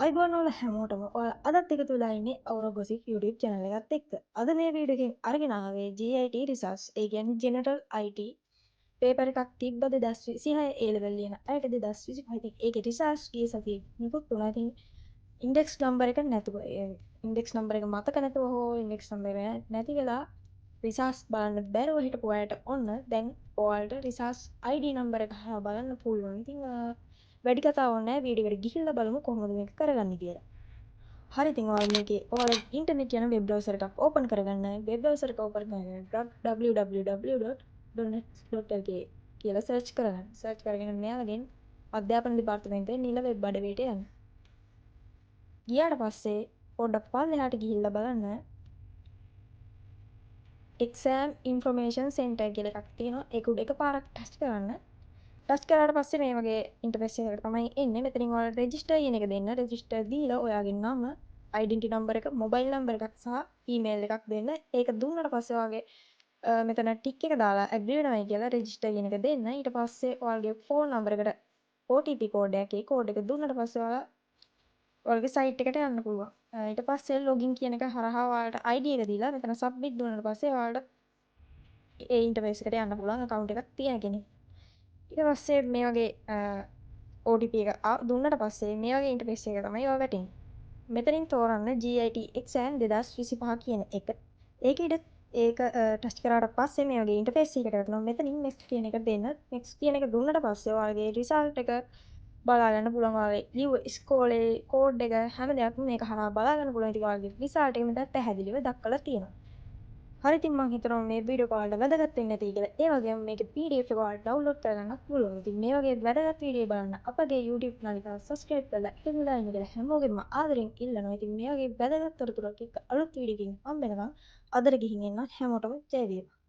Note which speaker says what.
Speaker 1: අයිබෝන් වල හැමෝටම ඔයාලා අදත් එකතු වෙලා ඉන්නේ අවුරා ගොසිප් YouTube channel එකත් එක්ක. අද මේ වීඩියෝ එකෙන් අරගෙන ආවේ GIT results. ඒ කියන්නේ General IT පේපර් එකක් තිබ්බ 2026 A level ලියන අයට 2025 ඉතින් ඒකේ results ගිය සතියේ නිකුත් වුණා. ඉතින් ඉන්ඩෙක්ස් නම්බර් එක නැතුව ඉන්ඩෙක්ස් නම්බර් එක මතක නැතුව හෝ ඉන්ඩෙක්ස් නම්බර් එක නැති වෙලා results බලන්න බැරුව හිටපු අයට ඔන්න දැන් ඔයාලට results ID නම්බර එක හොයා බලන්න පුළුවන්. ඉතින් වැඩි කතාවක් නැහැ වීඩියෝ එකට ගිහිල්ලා බලමු කොහොමද මේක කරගන්නේ කියලා. හරි ඉතින් ඔයාලා මේකේ ඔයාලා ඉන්ටර්නෙට් යන වෙබ් බ්‍රවුසර් එකක් ඕපන් කරගන්න. වෙබ් බ්‍රවුසර් එක ඕපන් කරගෙන www.donex.lk කියලා සර්ච් කරගන්න. සර්ච් කරගෙන මෙයාලගෙන් අධ්‍යාපන දෙපාර්තමේන්තුවේ නිල වෙබ් අඩවියට යන්න. ගියාට පස්සේ පොඩ්ඩක් පල්ලෙහාට ගිහිල්ලා බලන්න exam information center කියලා එකක් තියෙනවා. ඒක උඩ එකපාරක් ටච් කරන්න. ටච් කරාට පස්සේ මේ වගේ ඉන්ටර්ෆේස් එකකට තමයි එන්නේ. මෙතනින් ඔයාලා රෙජිස්ටර් කියන එක දෙන්න. රෙජිස්ටර් දීලා ඔයාගේ නම, ඩෙන්ටිටි නම්බර් එක, මොබයිල් නම්බර් එකක් සහ ඊමේල් එකක් දෙන්න. ඒක දුන්නාට පස්සේ ඔයාගේ මෙතන ටික් එක දාලා ඇග්‍රී වෙනවයි කියලා රෙජිස්ටර් කියන එක දෙන්න. ඊට පස්සේ ඔයාගේ ෆෝන් නම්බර් එකට OTP කෝඩ් එකක් ඒ කෝඩ් එක දුන්නාට පස්සේ ඔයාගේ සයිට් එකට යන්න පුළුවන්. ඊට පස්සේ ලොගින් කියන එක හරහා ඔයාලට ID එක දීලා මෙතන සබ්මිට් දුන්නාට පස්සේ ඔයාලට ඒ ඉන්ටර්ෆේස් එකට යන්න පුළුවන් account එකක් තියෙන කෙනෙක්. ඊට පස්සේ මේ වගේ OTP එක දුන්නට පස්සේ මේ වගේ ඉන්ටර්ෆේස් එක තමයි ඔයා වැටෙන්නේ. මෙතනින් තෝරන්න GIT exam 2025 කියන එක. ඒක ටච් කරාට පස්සේ මේ වගේ ඉන්ටර්ෆේස් එකකට වැටෙනවා. මෙතනින් next කියන එක දෙන්න. next කියන එක දුන්නට පස්සේ ඔයාගේ result එක බලා ගන්න පුළුවන්. ඔයාගේ ලිව්ව ඉස්කෝලේ කෝඩ් එක හැම දෙයක්ම මේක හරහා බලා ගන්න පුළුවන්. ඉතින් ඔයාගේ result එක මෙතන පැහැදිලිව දක්වලා තියෙනවා. හරි ඉතින් මම හිතනවා මේ වීඩියෝ එක ඔයාලට වැදගත් වෙන්න ඇති කියලා. ඒ වගේම මේකේ PDF එක ඔයාලට ඩවුන්ලෝඩ් කරගන්න පුළුවන්. ඉතින් මේ වගේ වැදගත් වීඩියෝ බලන්න අපගේ YouTube නාලිකාව subscribe කරලා එකතු වෙලා ඉන්න කියලා හැමෝගෙම ආදරෙන් ඉල්ලනවා. ඉතින් මේ වගේ වැදගත් තොරතුරක් එක්ක අලුත් වීඩියෝ එකකින් හම්බ වෙනකම් අදට ගිහින් එන්න හැමෝටම ජය වේවා.